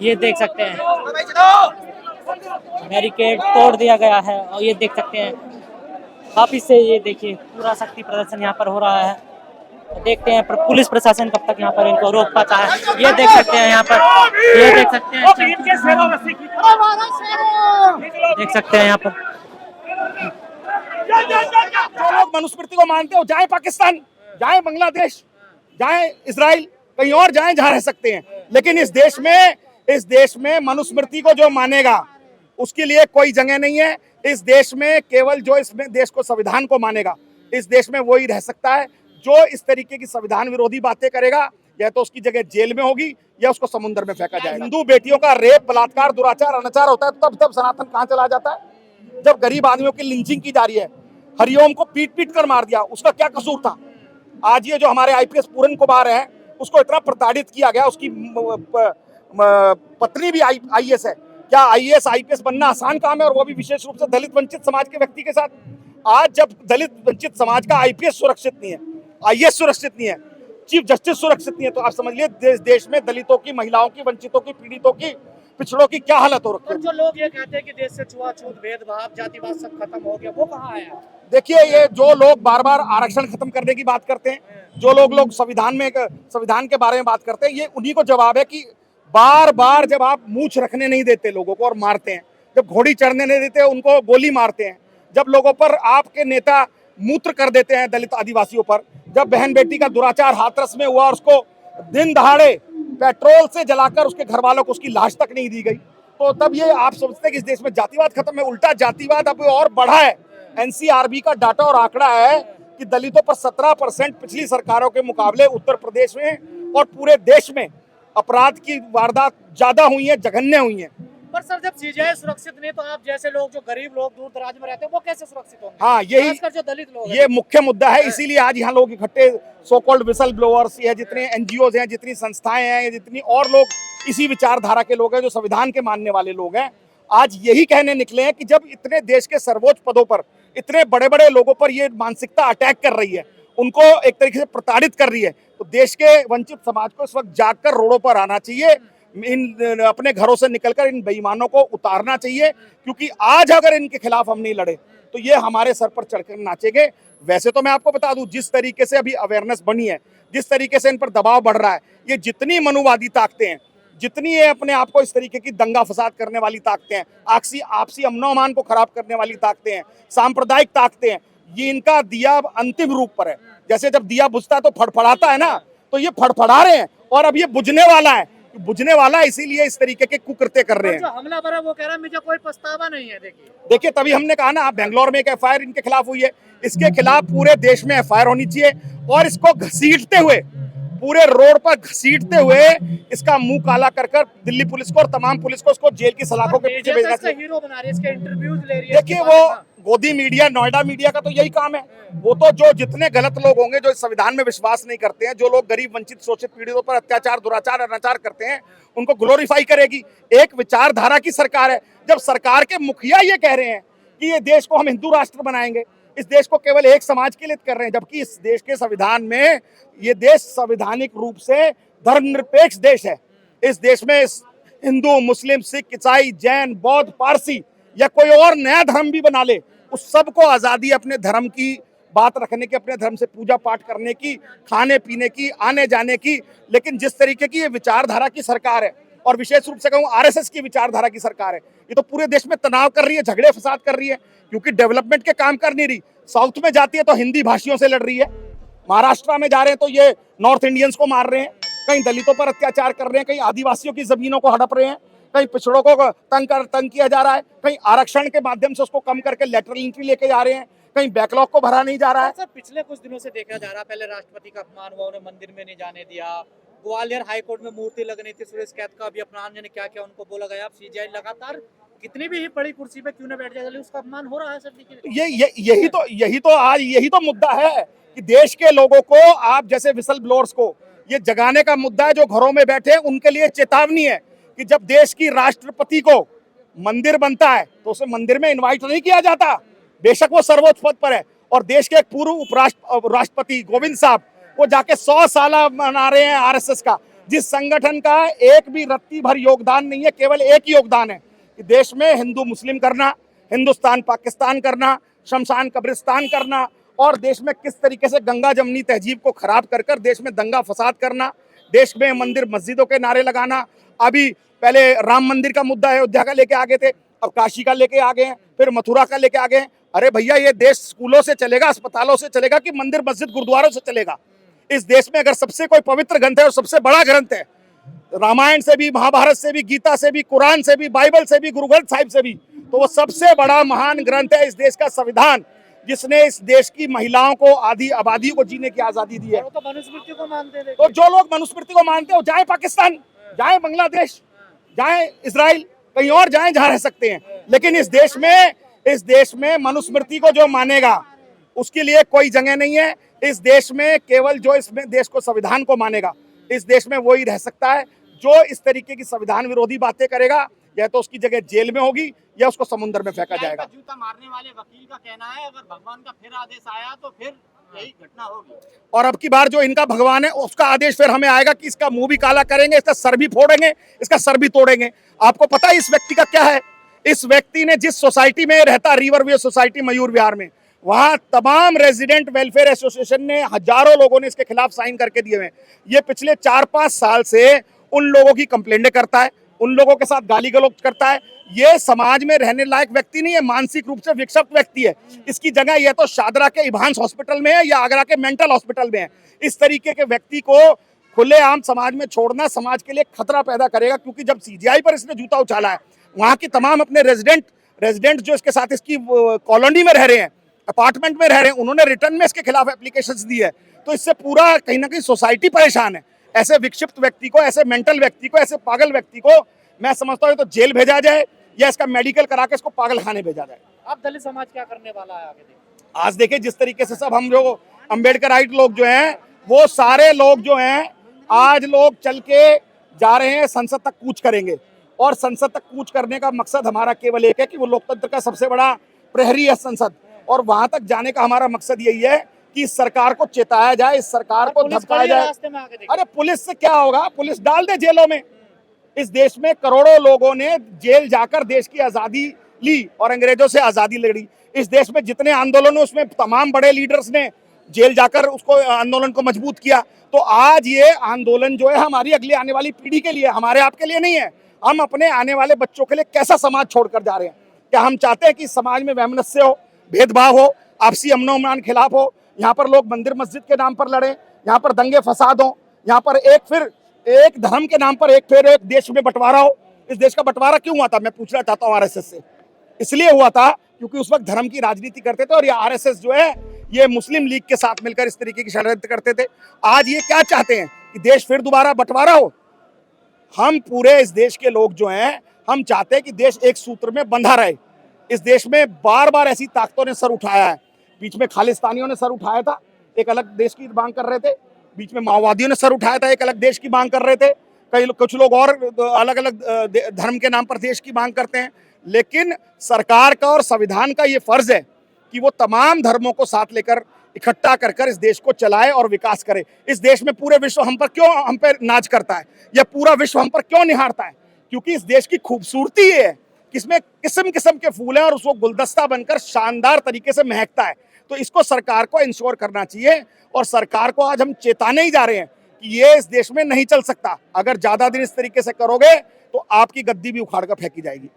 ये देख सकते हैं बैरिकेड तोड़ दिया गया है और ये देख सकते हैं वापिस से ये देखिए पूरा शक्ति प्रदर्शन यहाँ पर हो रहा है। देखते हैं पुलिस प्रशासन कब तक यहाँ पर इनको रोक पाता है। ये देख सकते हैं यहाँ पर, ये देख सकते हैं, देख सकते हैं यहाँ पर जो लोग मनुस्मृति को मानते हो, जाए पाकिस्तान, जाए बांग्लादेश, जाए इजराइल, कहीं और जाए जहां रह सकते हैं, लेकिन इस देश में मनुस्मृति को जो मानेगा उसके लिए कोई जगह नहीं है। इस देश में केवल जो इसमें देश को संविधान को मानेगा, इस देश में वही रह सकता है। जो इस तरीके की संविधान विरोधी बातें करेगा, या तो उसकी जगह जेल में होगी या उसको समुद्र में फेंका जाएगा। हिंदू बेटियों का रेप, बलात्कार, दुराचार, अनाचार होता है तब सनातन कहां चला जाता है? जब गरीब आदमियों की लिंचिंग की जा रही है, हरिओम को पीट पीट कर मार दिया, उसका क्या कसूर था? आज ये जो हमारे आईपीएस पूरन कुमार है, उसको इतना प्रताड़ित किया गया, उसकी पत्नी भी आईएएस है। क्या आईएएस आईपीएस बनना आसान काम है, और वो भी विशेष रूप से दलित वंचित समाज के व्यक्ति के साथ? आज जब दलित वंचित समाज का आईपीएस सुरक्षित नहीं है, आईएएस सुरक्षित नहीं है, चीफ जस्टिस सुरक्षित नहीं है, तो आप समझ लिए देश में दलितों की, महिलाओं की, वंचितों की, पीड़ितों की, पिछड़ों की क्या हालत हो रखी है। जो लोग ये कहते हैं कि देश से छुआछूत, भेदभाव, जातिवाद सब खत्म हो गया, वो कहाँ आया? देखिए, ये जो लोग बार बार आरक्षण खत्म करने की बात करते हैं, जो लोग संविधान के बारे में बात करते हैं, ये उन्हीं को जवाब है कि बार बार जब आप मूछ रखने नहीं देते लोगों को और मारते हैं, जब घोड़ी चढ़ने नहीं देते उनको गोली मारते हैं, जब लोगों पर आपके नेता मूत्र कर देते हैं, दलित आदिवासियों पर, जब बहन बेटी का दुराचार हाथरस में हुआ और उसको दिन दहाड़े पेट्रोल से जलाकर उसके घर वालों को उसकी लाश तक नहीं दी गई, तो तब ये आप सोचते हैं कि इस देश में जातिवाद खत्म है? उल्टा जातिवाद अब और बढ़ा है। एनसीआरबी का डाटा और आंकड़ा है कि दलितों पर 17% पिछली सरकारों के मुकाबले उत्तर प्रदेश में और पूरे देश में अपराध की वारदात ज्यादा हुई है, जघन्य हुई है। पर सर, जब चीजें सुरक्षित नहीं तो आप जैसे लोग, जो गरीब लोग दूर दराज में रहते हैं, वो कैसे सुरक्षित होंगे? हाँ, यही जो दलित लोग, ये मुख्य मुद्दा है। इसीलिए आज यहाँ लोग इकट्ठे, सो कॉल्ड विसल ब्लोअर्स, या जितने एनजीओ हैं, जितनी संस्थाएं हैं, जितनी और लोग इसी विचारधारा के लोग हैं, जो संविधान के मानने वाले लोग हैं, आज यही कहने निकले हैं कि जब इतने देश के सर्वोच्च पदों पर इतने बड़े बड़े लोगों पर ये मानसिकता अटैक कर रही है, उनको एक तरीके से प्रताड़ित कर रही है, तो देश के वंचित समाज को इस वक्त जागकर रोडों पर आना चाहिए, इन अपने घरों से निकलकर इन बेईमानों को उतारना चाहिए, क्योंकि आज अगर इनके खिलाफ हम नहीं लड़े तो ये हमारे सर पर चढ़कर नाचेंगे। वैसे तो मैं आपको बता दूं, जिस तरीके से अभी अवेयरनेस बनी है, जिस तरीके से इन पर दबाव बढ़ रहा है, ये जितनी मनुवादी ताकतें हैं, जितनी ये अपने आप को इस तरीके की दंगा फसाद करने वाली ताकतें हैं, आपसी अमनो अमान को खराब करने वाली ताकतें हैं, सांप्रदायिक ताकतें हैं, ये इनका दिया अंतिम रूप पर है। जैसे जब दिया बुझता है तो फड़फड़ाता है ना, तो ये फड़फड़ा रहे हैं और अब ये बुझने वाला है, इसीलिए इस तरीके के कुकृत्य कर रहे हैं। जो हमलावर है वो कह रहा है मुझे कोई पछतावा नहीं है। देखिए, तभी हमने कहा ना, बेंगलोर में एक एफआईआर इनके खिलाफ हुई है, इसके खिलाफ पूरे देश में एफआईआर होनी चाहिए, और इसको घसीटते हुए, पूरे रोड पर घसीटते हुए इसका मुंह काला कर दिल्ली पुलिस को और तमाम पुलिस को उसको जेल की सलाखों के पीछे भेजना चाहिए। हीरो बना रही है, इसके इंटरव्यूज ले रही है। देखिए, वो गोदी मीडिया, नोएडा मीडिया का तो यही काम है। वो तो जो जितने गलत लोग होंगे, जो संविधान में विश्वास नहीं करते हैं, जो लोग गरीब, वंचित, शोषित पीड़ितों पर अत्याचार, दुराचार, अनाचार करते हैं, उनको ग्लोरीफाई करेगी। एक विचारधारा की सरकार है। जब सरकार के मुखिया ये कह रहे हैं कि ये देश को हम हिंदू राष्ट्र बनाएंगे, इस देश को केवल एक समाज के लिए कर रहे हैं, जबकि इस देश के संविधान में, ये देश संवैधानिक रूप से धर्मनिरपेक्ष देश है। इस देश में हिंदू, मुस्लिम, सिख, ईसाई, जैन, बौद्ध, पारसी या कोई और नया धर्म भी बना ले, उस सबको आजादी अपने धर्म की बात रखने की, अपने धर्म से पूजा पाठ करने की, खाने पीने की, आने जाने की। लेकिन जिस तरीके की ये विचारधारा की सरकार है, और विशेष रूप से कहूँ आरएसएस की विचारधारा की सरकार है, ये तो पूरे देश में तनाव कर रही है, झगड़े फसाद कर रही है, क्योंकि डेवलपमेंट के काम कर नहीं रही। साउथ में जाती है तो हिंदी भाषियों से लड़ रही है, महाराष्ट्र में जा रहे हैं तो ये नॉर्थ इंडियंस को मार रहे हैं, कहीं दलितों पर अत्याचार कर रहे हैं, कहीं आदिवासियों की जमीनों को हड़प रहे हैं, कहीं पिछड़ों को तंग किया जा रहा है, कहीं आरक्षण के माध्यम से उसको कम करके लेटरल एंट्री लेके जा रहे हैं, कहीं बैकलॉग को भरा नहीं जा रहा है। सर, पिछले कुछ दिनों से देखा जा रहा है, पहले राष्ट्रपति का अपमान हुआ, उन्हें मंदिर में नहीं जाने दिया, ग्वालियर हाईकोर्ट में मूर्ति लगनी थी सुरेश कैद का, अभी अपना ने क्या क्या उनको बोला गया। सीजीआई लगातार कितनी भी बड़ी कुर्सी पे क्यों न बैठ जाए, उसका अपमान हो रहा है सर। यही तो मुद्दा है कि देश के लोगों को, आप जैसे विसल ब्लोअर्स को ये जगाने का मुद्दा है, जो घरों में बैठे हैं उनके लिए चेतावनी है कि जब देश की राष्ट्रपति को मंदिर बनता है तो उसे मंदिर में इनवाइट नहीं किया जाता, बेशक वो सर्वोच्च पद पर है। और देश के एक पूर्व राष्ट्रपति गोविंद साहब, वो जाके 100 साल मना रहे हैं आरएसएस का, जिस संगठन का एक भी रत्ती भर योगदान नहीं है, केवल एक ही योगदान है कि देश में हिंदू मुस्लिम करना, हिंदुस्तान पाकिस्तान करना, शमशान कब्रिस्तान करना, और देश में किस तरीके से गंगा जमनी तहजीब को खराब कर कर देश में दंगा फसाद करना, देश में मंदिर मस्जिदों के नारे लगाना। अभी पहले राम मंदिर का मुद्दा अयोध्या का लेके आ गए थे, अब काशी का लेके आ गए हैं, फिर मथुरा का लेके आ गए हैं। अरे भैया, ये देश स्कूलों से चलेगा, अस्पतालों से चलेगा कि मंदिर मस्जिद गुरुद्वारों से चलेगा? इस देश में अगर सबसे कोई पवित्र ग्रंथ है और सबसे बड़ा ग्रंथ है, रामायण से भी, महाभारत से भी, गीता से भी, कुरान से भी, बाइबल से भी, गुरु ग्रंथ साहिब से भी, तो वो सबसे बड़ा महान ग्रंथ है इस देश का संविधान, जिसने इस देश की महिलाओं को, आधी आबादी को जीने की आजादी दी है। तो मनुस्मृति को मानते हैं। तो जो लोग मनुस्मृति को मानते हो, जाए पाकिस्तान, जाए बांग्लादेश, जाए इजराइल, कहीं और जाए जहां रह सकते हैं, लेकिन इस देश में मनुस्मृति को जो मानेगा उसके लिए कोई जगह नहीं है। इस देश में केवल जो इसमें देश को, संविधान को मानेगा, इस देश में वही रह सकता है। जो इस तरीके की संविधान विरोधी बातें करेगा, या तो उसकी जगह जेल में होगी या उसको समुद्र में फेंका जाएगा। जूता मारने वाले वकील का कहना है, अगर भगवान का फिर आदेश आया तो फिर यही घटना होगी। और अब की बार जो इनका भगवान है, उसका आदेश फिर हमें आएगा कि इसका मुंह भी काला करेंगे, इसका सर भी फोड़ेंगे, इसका सर भी तोड़ेंगे। आपको पता है इस व्यक्ति का क्या है? इस व्यक्ति ने जिस सोसाइटी में रहता, रिवर वे सोसाइटी मयूर विहार में, वहां तमाम रेजिडेंट वेलफेयर एसोसिएशन ने, हजारों लोगों ने इसके खिलाफ साइन करके दिए हुए। ये पिछले 4-5 साल से उन लोगों की कंप्लेंटें करता है, उन लोगों के साथ गाली गलौज करता है। ये समाज में रहने लायक व्यक्ति नहीं है, मानसिक रूप से विक्षिप्त व्यक्ति है। इसकी जगह यह तो शादरा के इभांस हॉस्पिटल में है या आगरा के मेंटल हॉस्पिटल में है। इस तरीके के व्यक्ति को खुलेआम समाज में छोड़ना समाज के लिए खतरा पैदा करेगा, क्योंकि जब सीजीआई पर इसने जूता उछाला है, वहां की तमाम अपने रेजिडेंट जो इसके साथ इसकी कॉलोनी में रह रहे हैं, अपार्टमेंट में रह रहे हैं, उन्होंने रिटर्न में इसके खिलाफ एप्लीकेशंस दी है। तो इससे पूरा कहीं ना कहीं सोसाइटी परेशान है। ऐसे विक्षिप्त व्यक्ति को, ऐसे मेंटल व्यक्ति को, ऐसे पागल व्यक्ति को मैं समझता हूँ तो जेल भेजा जाए या इसका मेडिकल करा के इसको पागल खाने भेजा जाए। अब दलित समाज क्या करने वाला है आगे? आज देखिए जिस तरीके से सब हम जो अम्बेडकराइट लोग जो हैं, वो सारे लोग जो हैं, आज लोग चल के जा रहे हैं, संसद तक कूच करेंगे। और संसद तक कूच करने का मकसद हमारा केवल एक है कि वो लोकतंत्र का सबसे बड़ा प्रहरी है संसद, और वहां तक जाने का हमारा मकसद यही है कि इस सरकार को चेताया जाए, इस सरकार को धमकाया जाए। अरे पुलिस से क्या होगा? पुलिस डाल दे जेलों में। इस देश में करोड़ों लोगों ने जेल जाकर देश की आजादी ली और अंग्रेजों से आजादी लड़ी। इस देश में जितने आंदोलन, उसमें तमाम बड़े लीडर्स ने जेल जाकर उसको, आंदोलन को मजबूत किया। तो आज ये आंदोलन जो है हमारी अगली आने वाली पीढ़ी के लिए, हमारे आपके लिए नहीं है। हम अपने आने वाले बच्चों के लिए कैसा समाज छोड़कर जा रहे हैं? क्या हम चाहते हैं कि समाज में वैमनस्य हो, भेदभाव हो, आपसी अमनो अमान खिलाफ हो, यहाँ पर लोग मंदिर मस्जिद के नाम पर लड़े, यहाँ पर दंगे फसाद हो, यहाँ पर एक धर्म के नाम पर एक देश में बंटवारा हो? इस देश का बंटवारा क्यों हुआ था, मैं पूछना चाहता हूँ आरएसएस से। इसलिए हुआ था क्योंकि उस वक्त धर्म की राजनीति करते थे, और ये आरएसएस जो है ये मुस्लिम लीग के साथ मिलकर इस तरीके की षड्यंत्र करते थे। आज ये क्या चाहते हैं कि देश फिर दोबारा बंटवारा हो? हम पूरे इस देश के लोग जो हैं, हम चाहते हैं कि देश एक सूत्र में बंधा रहे। इस देश में बार बार ऐसी ताकतों ने सर उठाया है। बीच में खालिस्तानियों ने सर उठाया था, एक अलग देश की मांग कर रहे थे। बीच में माओवादियों ने सर उठाया था, एक अलग देश की मांग कर रहे थे। कुछ लोग और अलग अलग धर्म के नाम पर देश की मांग करते हैं। लेकिन सरकार का और संविधान का ये फर्ज है कि वो तमाम धर्मों को साथ लेकर इकट्ठा कर इस देश को चलाए और विकास करे। इस देश में पूरे विश्व हम पर नाज करता है, या पूरा विश्व हम पर क्यों निहारता है? क्योंकि इस देश की खूबसूरती ये है कि इसमें किस्म किस्म के फूल हैं और उसको गुलदस्ता बनकर शानदार तरीके से महकता है। तो इसको सरकार को इंश्योर करना चाहिए, और सरकार को आज हम चेताने ही जा रहे हैं कि ये इस देश में नहीं चल सकता। अगर ज्यादा दिन इस तरीके से करोगे तो आपकी गद्दी भी उखाड़ कर फेंकी जाएगी।